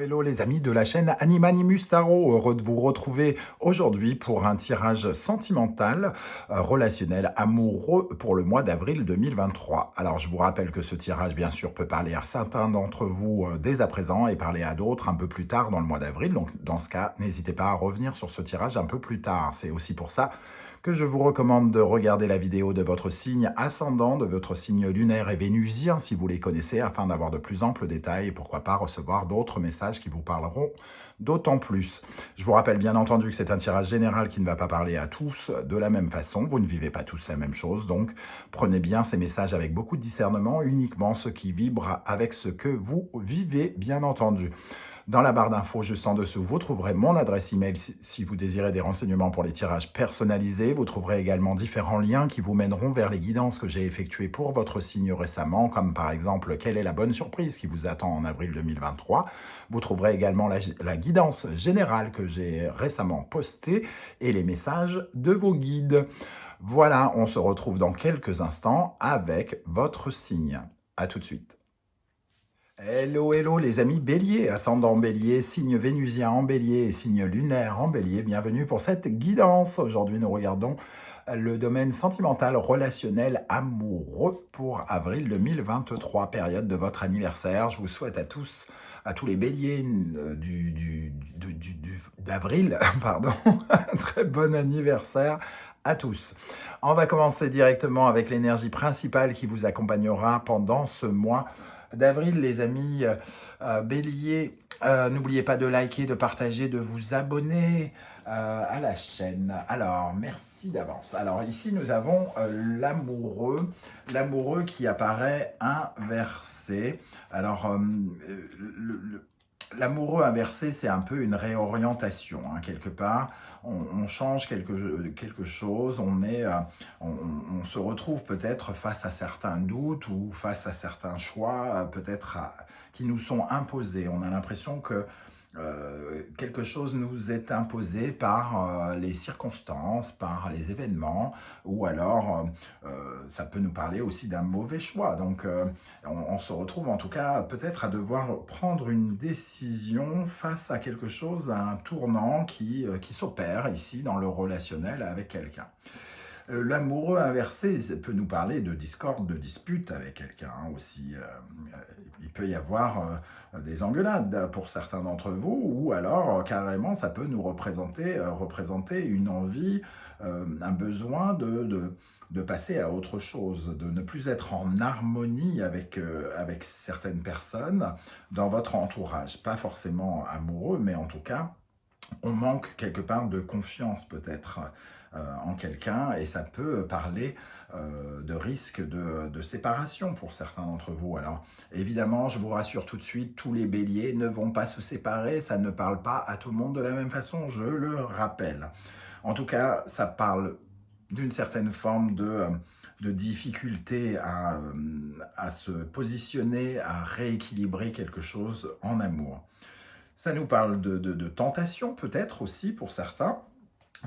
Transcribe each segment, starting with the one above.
Hello les amis de la chaîne Animanimus Tarot, heureux de vous retrouver aujourd'hui pour un tirage sentimental, relationnel, amoureux pour le mois d'avril 2023. Alors je vous rappelle que ce tirage bien sûr peut parler à certains d'entre vous dès à présent et parler à d'autres un peu plus tard dans le mois d'avril. Donc dans ce cas, n'hésitez pas à revenir sur ce tirage un peu plus tard. C'est aussi pour ça que je vous recommande de regarder la vidéo de votre signe ascendant, de votre signe lunaire et vénusien si vous les connaissez, afin d'avoir de plus amples détails et pourquoi pas recevoir d'autres messages qui vous parleront d'autant plus. Je vous rappelle bien entendu que c'est un tirage général qui ne va pas parler à tous de la même façon. Vous ne vivez pas tous la même chose, donc prenez bien ces messages avec beaucoup de discernement, uniquement ceux qui vibrent avec ce que vous vivez, bien entendu. Dans la barre d'infos juste en dessous, vous trouverez mon adresse email si vous désirez des renseignements pour les tirages personnalisés. Vous trouverez également différents liens qui vous mèneront vers les guidances que j'ai effectuées pour votre signe récemment, comme par exemple quelle est la bonne surprise qui vous attend en avril 2023. Vous trouverez également la guidance générale que j'ai récemment postée et les messages de vos guides. Voilà, on se retrouve dans quelques instants avec votre signe. À tout de suite. Hello, hello les amis bélier, ascendant bélier, signe vénusien en bélier et signe lunaire en bélier. Bienvenue pour cette guidance. Aujourd'hui, nous regardons le domaine sentimental, relationnel, amoureux pour avril 2023, période de votre anniversaire. Je vous souhaite à tous les béliers d'avril, pardon, un très bon anniversaire à tous. On va commencer directement avec l'énergie principale qui vous accompagnera pendant ce mois d'avril, les amis bélier. N'oubliez pas de liker, de partager, de vous abonner à la chaîne. Alors, merci d'avance. Alors ici, nous avons l'amoureux qui apparaît inversé. Alors, l'amoureux inversé, c'est un peu une réorientation, hein, quelque part. On change quelque chose, on se retrouve peut-être face à certains doutes ou face à certains choix, qui nous sont imposés. On a l'impression que quelque chose nous est imposé par les circonstances, par les événements, ou alors ça peut nous parler aussi d'un mauvais choix. Donc on se retrouve en tout cas peut-être à devoir prendre une décision face à quelque chose, à un tournant qui s'opère ici dans le relationnel avec quelqu'un. L'amoureux inversé peut nous parler de discorde, de dispute avec quelqu'un aussi. Il peut y avoir des engueulades pour certains d'entre vous, ou alors carrément ça peut nous représenter une envie, un besoin de passer à autre chose, de ne plus être en harmonie avec certaines personnes dans votre entourage. Pas forcément amoureux, mais en tout cas, on manque quelque part de confiance peut-être en quelqu'un, et ça peut parler de risque de séparation pour certains d'entre vous. Alors évidemment, je vous rassure tout de suite, tous les béliers ne vont pas se séparer, ça ne parle pas à tout le monde de la même façon, je le rappelle. En tout cas, ça parle d'une certaine forme de difficulté à se positionner, à rééquilibrer quelque chose en amour. Ça nous parle de tentation peut-être aussi pour certains,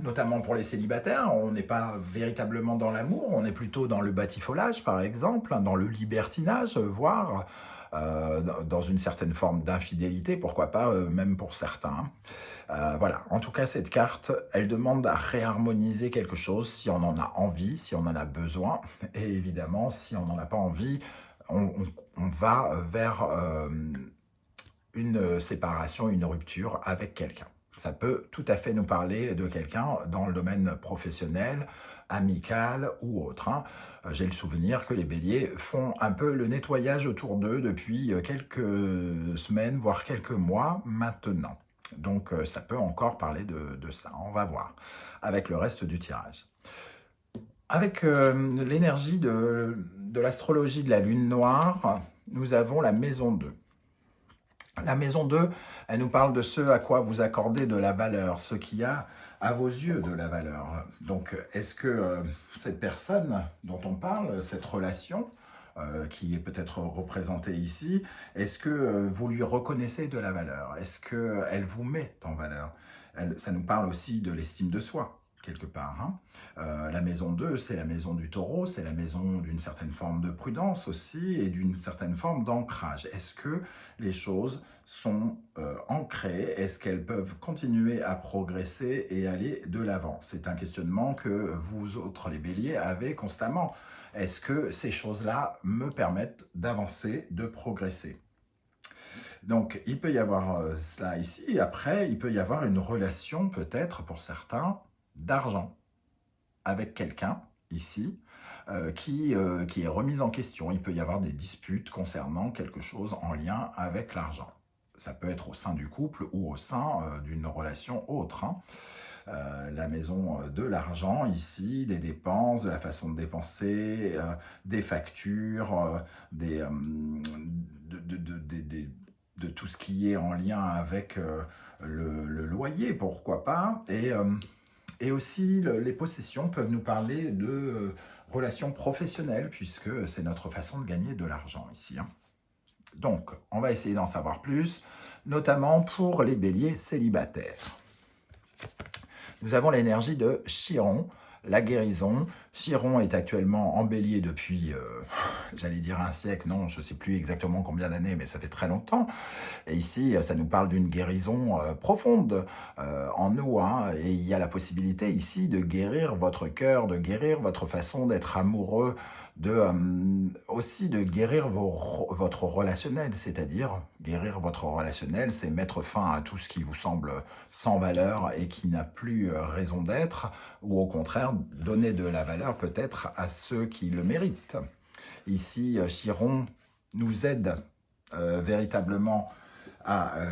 notamment pour les célibataires. On n'est pas véritablement dans l'amour, on est plutôt dans le batifolage par exemple, dans le libertinage, voire dans une certaine forme d'infidélité, pourquoi pas même pour certains. Voilà, en tout cas cette carte, elle demande à réharmoniser quelque chose si on en a envie, si on en a besoin, et évidemment si on n'en a pas envie, on va vers une séparation, une rupture avec quelqu'un. Ça peut tout à fait nous parler de quelqu'un dans le domaine professionnel, amical ou autre. Hein. J'ai le souvenir que les béliers font un peu le nettoyage autour d'eux depuis quelques semaines, voire quelques mois maintenant. Donc ça peut encore parler de ça. On va voir avec le reste du tirage. Avec l'énergie de l'astrologie de la lune noire, nous avons la maison 2. La maison 2, elle nous parle de ce à quoi vous accordez de la valeur, ce qui a à vos yeux de la valeur. Donc, est-ce que cette personne dont on parle, cette relation, qui est peut-être représentée ici, est-ce que vous lui reconnaissez de la valeur? Est-ce qu'elle vous met en valeur? Ça nous parle aussi de l'estime de soi. quelque part, hein. La maison 2, c'est la maison du taureau, c'est la maison d'une certaine forme de prudence aussi et d'une certaine forme d'ancrage. Est-ce que les choses sont ancrées? Est-ce qu'elles peuvent continuer à progresser et aller de l'avant? C'est un questionnement que vous autres, les béliers, avez constamment. Est-ce que ces choses-là me permettent d'avancer, de progresser? Donc, il peut y avoir cela ici. Et après, il peut y avoir une relation, peut-être pour certains, d'argent avec quelqu'un, ici, qui est remise en question. Il peut y avoir des disputes concernant quelque chose en lien avec l'argent. Ça peut être au sein du couple ou au sein d'une relation autre, hein. La maison de l'argent, ici, des dépenses, de la façon de dépenser, des factures, de tout ce qui est en lien avec le loyer, pourquoi pas. Et aussi, les possessions peuvent nous parler de relations professionnelles, puisque c'est notre façon de gagner de l'argent ici, hein. Donc, on va essayer d'en savoir plus, notamment pour les béliers célibataires. Nous avons l'énergie de Chiron, la guérison. Chiron est actuellement en bélier depuis, j'allais dire un siècle, non, je ne sais plus exactement combien d'années, mais ça fait très longtemps. Et ici, ça nous parle d'une guérison profonde en nous, hein, et il y a la possibilité ici de guérir votre cœur, de guérir votre façon d'être amoureux, aussi de guérir votre relationnel, c'est-à-dire guérir votre relationnel, c'est mettre fin à tout ce qui vous semble sans valeur et qui n'a plus raison d'être, ou au contraire, donner de la valeur peut-être à ceux qui le méritent. Ici, Chiron nous aide véritablement à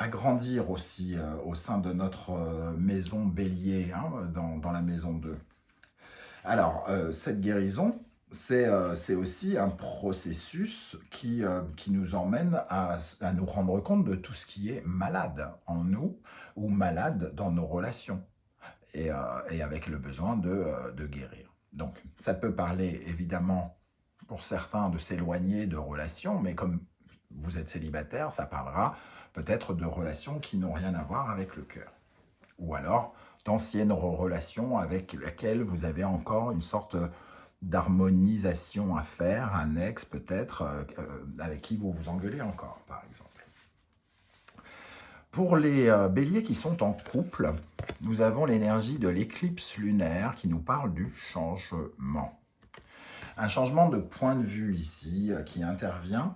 grandir aussi au sein de notre maison bélier, hein, dans la maison 2. Alors, cette guérison, c'est aussi un processus qui nous emmène à nous rendre compte de tout ce qui est malade en nous ou malade dans nos relations et avec le besoin de guérir. Donc, ça peut parler évidemment pour certains de s'éloigner de relations, mais comme vous êtes célibataire, ça parlera peut-être de relations qui n'ont rien à voir avec le cœur. Ou alors d'anciennes relations avec lesquelles vous avez encore une sorte d'harmonisation à faire, un ex peut-être, avec qui vous vous engueulez encore, par exemple. Pour les béliers qui sont en couple, nous avons l'énergie de l'éclipse lunaire qui nous parle du changement. Un changement de point de vue ici qui intervient.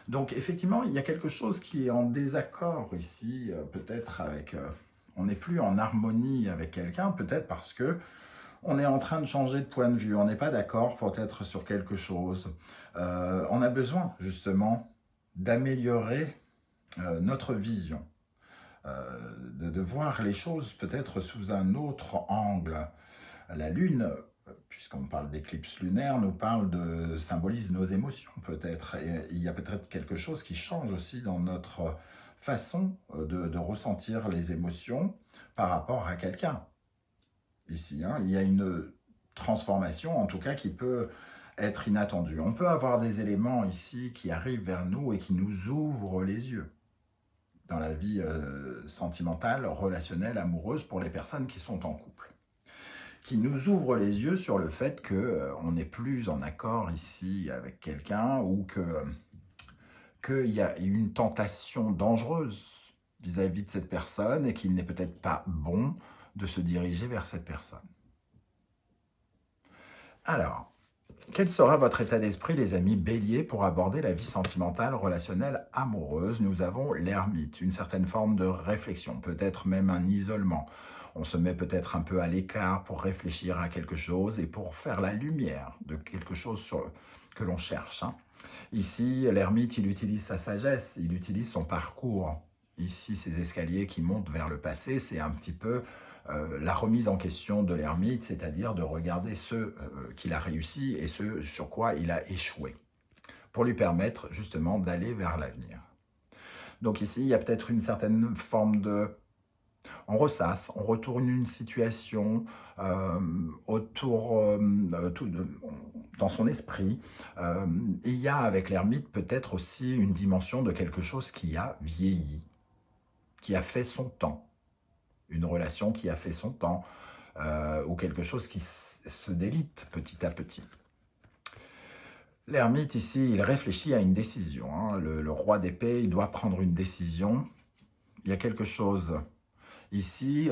Donc effectivement, il y a quelque chose qui est en désaccord ici, peut-être avec... on n'est plus en harmonie avec quelqu'un, peut-être parce que on est en train de changer de point de vue, on n'est pas d'accord peut-être sur quelque chose. On a besoin justement d'améliorer notre vision, de voir les choses peut-être sous un autre angle. La Lune, puisqu'on parle d'éclipse lunaire, symbolise nos émotions peut-être. Et il y a peut-être quelque chose qui change aussi dans notre façon de ressentir les émotions par rapport à quelqu'un. Ici, hein, il y a une transformation, en tout cas, qui peut être inattendue. On peut avoir des éléments ici qui arrivent vers nous et qui nous ouvrent les yeux dans la vie sentimentale, relationnelle, amoureuse pour les personnes qui sont en couple. Qui nous ouvrent les yeux sur le fait qu'on n'est plus en accord ici avec quelqu'un ou qu'il y a une tentation dangereuse vis-à-vis de cette personne et qu'il n'est peut-être pas bon de se diriger vers cette personne. Alors, quel sera votre état d'esprit, les amis béliers, pour aborder la vie sentimentale, relationnelle, amoureuse? Nous avons l'ermite, une certaine forme de réflexion, peut-être même un isolement. On se met peut-être un peu à l'écart pour réfléchir à quelque chose et pour faire la lumière de quelque chose que l'on cherche, hein. Ici, l'ermite, il utilise sa sagesse, il utilise son parcours. Ici, ces escaliers qui montent vers le passé, c'est un petit peu la remise en question de l'ermite, c'est-à-dire de regarder ce qu'il a réussi et ce sur quoi il a échoué, pour lui permettre justement d'aller vers l'avenir. Donc ici, il y a peut-être une certaine forme de... On ressasse, on retourne une situation dans son esprit. Il y a avec l'ermite peut-être aussi une dimension de quelque chose qui a vieilli, qui a fait son temps. une relation qui a fait son temps, ou quelque chose qui se délite petit à petit. L'ermite ici, il réfléchit à une décision, hein. Le roi d'épée, il doit prendre une décision. Il y a quelque chose. Ici,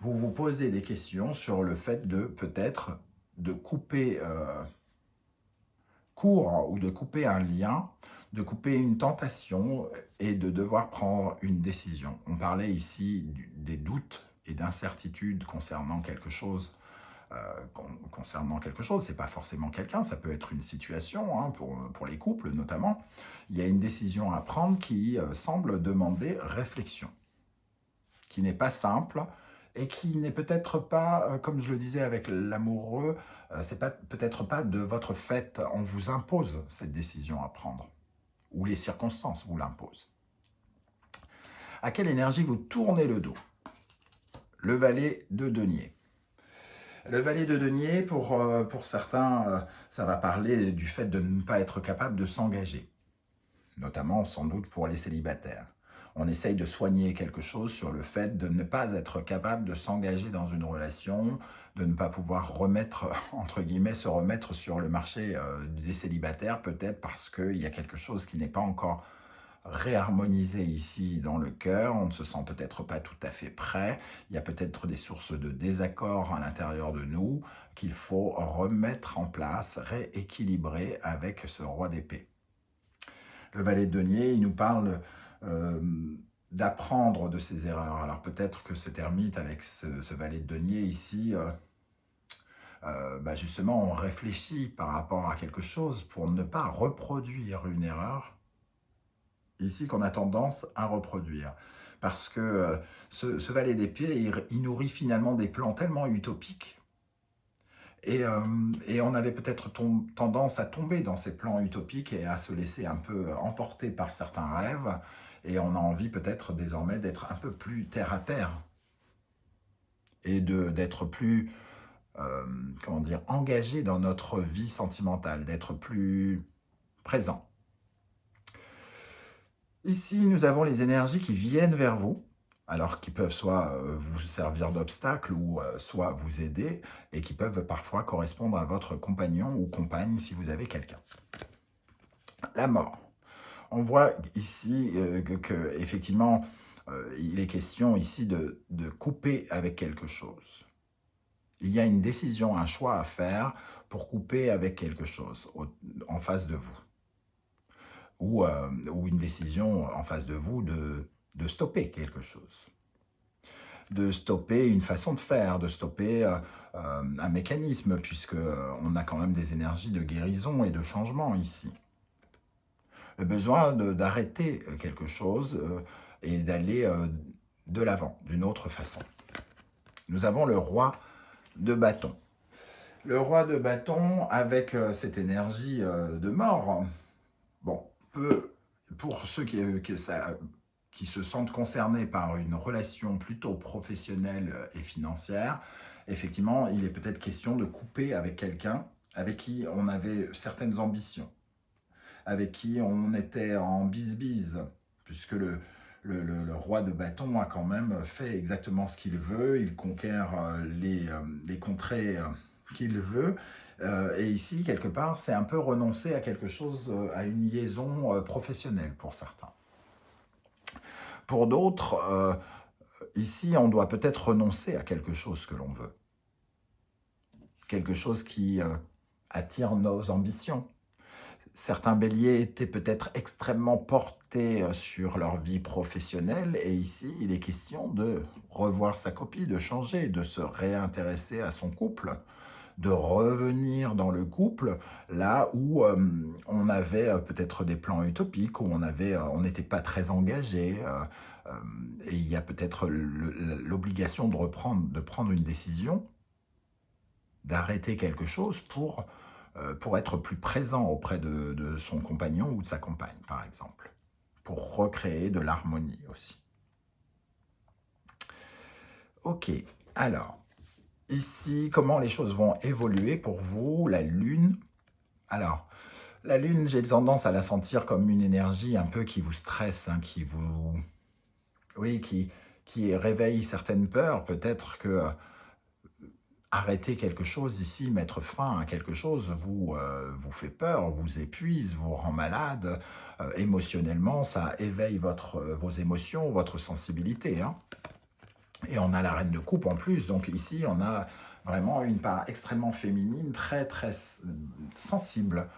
vous vous posez des questions sur le fait de peut-être de couper court ou de couper un lien, de couper une tentation et de devoir prendre une décision. On parlait ici des doutes et d'incertitudes concernant quelque chose. C'est pas forcément quelqu'un, ça peut être une situation, hein, pour les couples notamment. Il y a une décision à prendre qui semble demander réflexion, qui n'est pas simple et qui n'est peut-être pas, comme je le disais avec l'amoureux, c'est peut-être pas de votre fait, on vous impose cette décision à prendre, ou les circonstances vous l'imposent. À quelle énergie vous tournez le dos? Le valet de denier. Le valet de denier, pour certains, ça va parler du fait de ne pas être capable de s'engager, notamment sans doute pour les célibataires. On essaye de soigner quelque chose sur le fait de ne pas être capable de s'engager dans une relation, de ne pas pouvoir remettre, entre guillemets, se remettre sur le marché des célibataires, peut-être parce qu'il y a quelque chose qui n'est pas encore réharmonisé ici dans le cœur, on ne se sent peut-être pas tout à fait prêt, il y a peut-être des sources de désaccord à l'intérieur de nous qu'il faut remettre en place, rééquilibrer avec ce roi d'épée. Le valet de denier, il nous parle d'apprendre de ses erreurs. Alors peut-être que cet ermite avec ce valet de denier ici, justement on réfléchit par rapport à quelque chose pour ne pas reproduire une erreur ici qu'on a tendance à reproduire. Parce que ce valet d'épée, il nourrit finalement des plans tellement utopiques. Et on avait peut-être tendance à tomber dans ces plans utopiques et à se laisser un peu emporter par certains rêves. Et on a envie peut-être désormais d'être un peu plus terre à terre. Et d'être plus, engagé dans notre vie sentimentale, d'être plus présent. Ici, nous avons les énergies qui viennent vers vous, alors qui peuvent soit vous servir d'obstacle ou soit vous aider, et qui peuvent parfois correspondre à votre compagnon ou compagne si vous avez quelqu'un. La mort. On voit ici effectivement, il est question ici de couper avec quelque chose. Il y a une décision, un choix à faire pour couper avec quelque chose en face de vous. Ou une décision en face de vous de stopper quelque chose. De stopper une façon de faire, de stopper un mécanisme, puisqu'on a quand même des énergies de guérison et de changement ici. Le besoin d'arrêter quelque chose et d'aller de l'avant, d'une autre façon. Nous avons le roi de bâton. Le roi de bâton, avec cette énergie de mort, pour ceux qui se sentent concernés par une relation plutôt professionnelle et financière, effectivement, il est peut-être question de couper avec quelqu'un avec qui on avait certaines ambitions, avec qui on était en bise-bise, puisque le roi de bâton a quand même fait exactement ce qu'il veut, il conquiert les contrées qu'il veut, et ici, quelque part, c'est un peu renoncer à quelque chose, à une liaison professionnelle pour certains. Pour d'autres, ici, on doit peut-être renoncer à quelque chose que l'on veut. Quelque chose qui attire nos ambitions. Certains béliers étaient peut-être extrêmement portés sur leur vie professionnelle et ici, il est question de revoir sa copie, de changer, de se réintéresser à son couple, de revenir dans le couple, là où on avait peut-être des plans utopiques, où on n'était pas très engagé, et il y a peut-être l'obligation de prendre une décision, d'arrêter quelque chose pour être plus présent auprès de son compagnon ou de sa compagne, par exemple, pour recréer de l'harmonie aussi. Ok, alors, ici, comment les choses vont évoluer pour vous, la Lune? Alors, la Lune, j'ai tendance à la sentir comme une énergie un peu qui vous stresse, hein, qui qui réveille certaines peurs. Peut-être que arrêter quelque chose ici, mettre fin à quelque chose, vous fait peur, vous épuise, vous rend malade. Émotionnellement, ça éveille vos émotions, votre sensibilité, hein. Et on a la reine de coupe en plus, donc ici on a vraiment une part extrêmement féminine, très très sensible.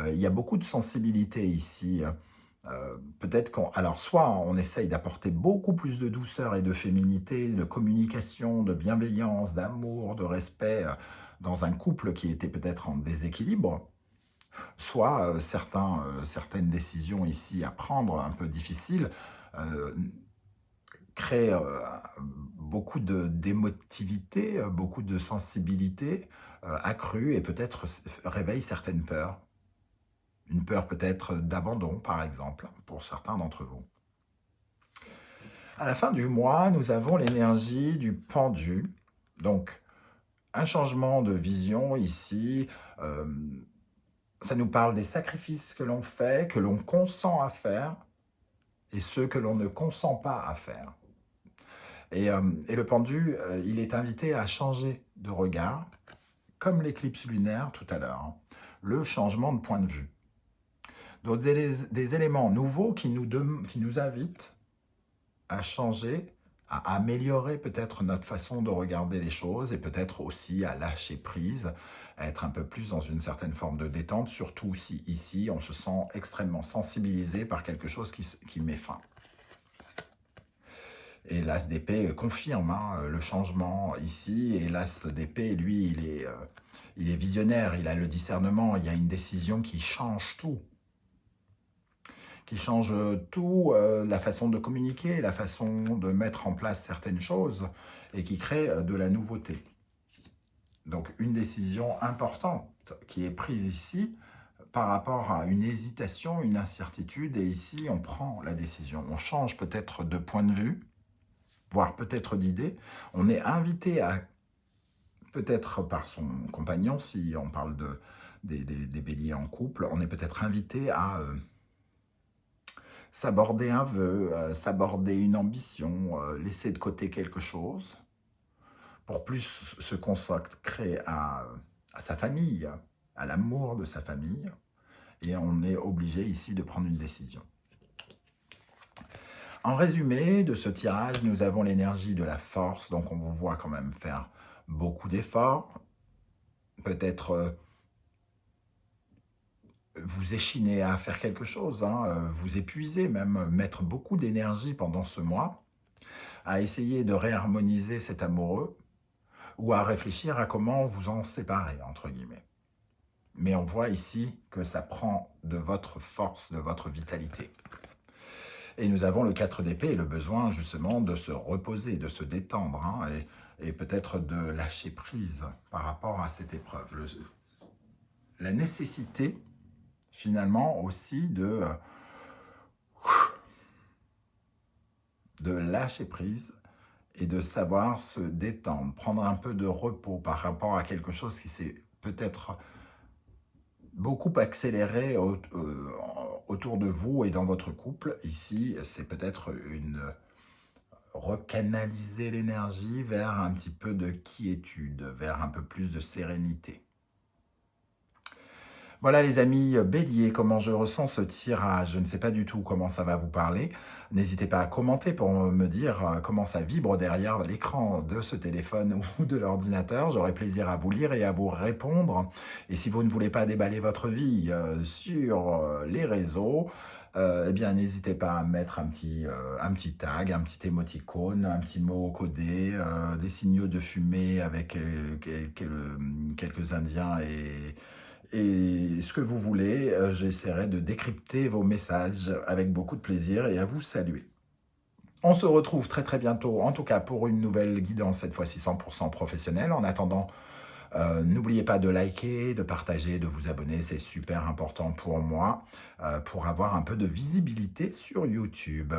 Il y a beaucoup de sensibilité ici. Peut-être alors soit on essaye d'apporter beaucoup plus de douceur et de féminité, de communication, de bienveillance, d'amour, de respect dans un couple qui était peut-être en déséquilibre, soit certaines décisions ici à prendre un peu difficiles euh, créent beaucoup d'émotivité, beaucoup de sensibilité accrue et peut-être réveille certaines peurs. Une peur peut-être d'abandon, par exemple, pour certains d'entre vous. À la fin du mois, nous avons l'énergie du pendu. Donc, un changement de vision ici. Ça nous parle des sacrifices que l'on fait, que l'on consent à faire, et ceux que l'on ne consent pas à faire. Et le pendu, il est invité à changer de regard, comme l'éclipse lunaire tout à l'heure, hein. Le changement de point de vue. Donc des éléments nouveaux qui nous invitent à changer, à améliorer peut-être notre façon de regarder les choses et peut-être aussi à lâcher prise, à être un peu plus dans une certaine forme de détente, surtout si ici on se sent extrêmement sensibilisé par quelque chose qui met fin. Et l'as d'épée confirme hein, le changement ici, et l'as d'épée, lui, il est visionnaire, il a le discernement, il y a une décision qui change tout. Qui change tout, la façon de communiquer, la façon de mettre en place certaines choses, et qui crée de la nouveauté. Donc une décision importante qui est prise ici, par rapport à une hésitation, une incertitude, et ici on prend la décision. On change peut-être de point de vue, voire peut-être d'idée. On est invité à, peut-être par son compagnon, si on parle des béliers en couple, on est peut-être invité à s'aborder un vœu, s'aborder une ambition, laisser de côté quelque chose, pour plus se consacrer à sa famille, à l'amour de sa famille, et on est obligé ici de prendre une décision. En résumé de ce tirage, nous avons l'énergie de la force, donc on vous voit quand même faire beaucoup d'efforts, peut-être vous échinez à faire quelque chose, hein, vous épuisez même, mettre beaucoup d'énergie pendant ce mois, à essayer de réharmoniser cet amoureux, ou à réfléchir à comment vous en séparer, entre guillemets. Mais on voit ici que ça prend de votre force, de votre vitalité. Et nous avons le 4 d'épée et le besoin justement de se reposer, de se détendre, hein, et peut-être de lâcher prise par rapport à cette épreuve. La nécessité finalement aussi de lâcher prise et de savoir se détendre, prendre un peu de repos par rapport à quelque chose qui s'est peut-être beaucoup accéléré autour de vous et dans votre couple. Ici, c'est peut-être recanaliser l'énergie vers un petit peu de quiétude, vers un peu plus de sérénité. Voilà les amis béliers, comment je ressens ce tirage. Je ne sais pas du tout comment ça va vous parler. N'hésitez pas à commenter pour me dire comment ça vibre derrière l'écran de ce téléphone ou de l'ordinateur. J'aurai plaisir à vous lire et à vous répondre. Et si vous ne voulez pas déballer votre vie sur les réseaux, eh bien n'hésitez pas à mettre un petit tag, un petit émoticône, un petit mot codé, des signaux de fumée avec quelques Indiens et ce que vous voulez. J'essaierai de décrypter vos messages avec beaucoup de plaisir et à vous saluer. On se retrouve très très bientôt, en tout cas pour une nouvelle guidance, cette fois-ci 100% professionnelle. En attendant, n'oubliez pas de liker, de partager, de vous abonner, c'est super important pour moi, pour avoir un peu de visibilité sur YouTube.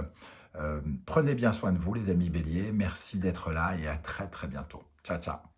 Prenez bien soin de vous les amis béliers, merci d'être là et à très très bientôt. Ciao ciao.